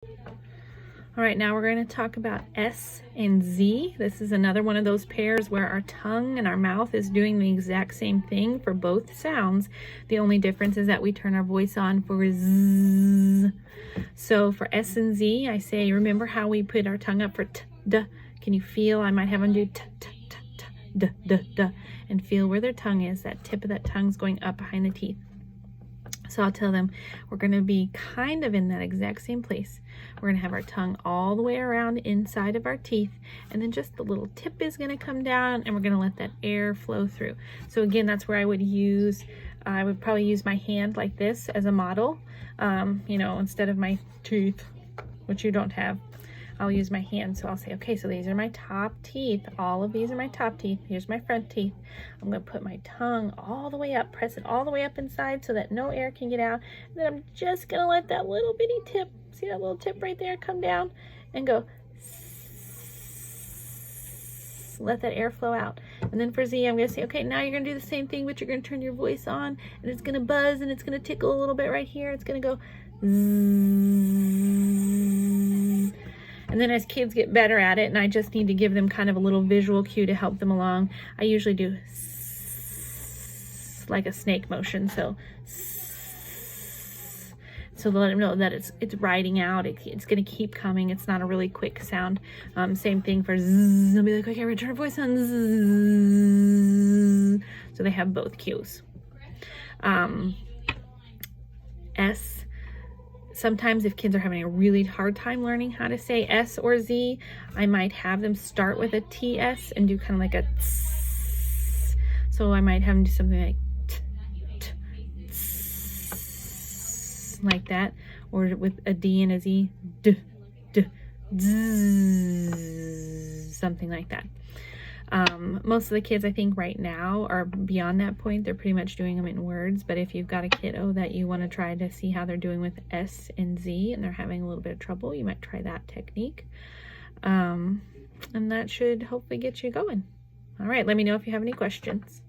All right, now we're going to talk about S and Z. This is another one of those pairs where our tongue and our mouth is doing the exact same thing for both sounds. The only difference is that we turn our voice on for Z. So for S and Z, I say, remember how we put our tongue up for T, D? Can you feel? I might have them do T, T, T, T, D, D, D, and feel where their tongue is. That tip of that tongue's going up behind the teeth. So I'll tell them we're going to be kind of in that exact same place. We're going to have our tongue all the way around inside of our teeth, and then just the little tip is going to come down, and we're going to let that air flow through. So again, that's where I would probably use my hand like this as a model, you know, instead of my teeth, which you don't have. I'll use my hand. So I'll say, okay, so these are my top teeth. All of these are my top teeth. Here's my front teeth. I'm going to put my tongue all the way up, press it all the way up inside so that no air can get out. And then I'm just going to let that little bitty tip, see that little tip right there, come down and go. Let that air flow out. And then for Z, I'm going to say, okay, now you're going to do the same thing, but you're going to turn your voice on, and it's going to buzz, and it's going to tickle a little bit right here. It's going to go zzz. And then as kids get better at it, and I just need to give them kind of a little visual cue to help them along, I usually do like a snake motion. So to let them know that it's riding out. It's going to keep coming. It's not a really quick sound. Same thing for zzz. I'll be like, okay, return voice on zzz. So they have both cues. S. Sometimes if kids are having a really hard time learning how to say S or Z, I might have them start with a TS and do kind of like a tss. So I might have them do something like t, t, tss, like that, or with a D and a Z, d, d, zzz, something like that. Most of the kids, I think right now, are beyond that point. They're pretty much doing them in words, but if you've got a kiddo that you want to try to see how they're doing with S and Z and they're having a little bit of trouble, you might try that technique. And that should hopefully get you going. All right, let me know if you have any questions.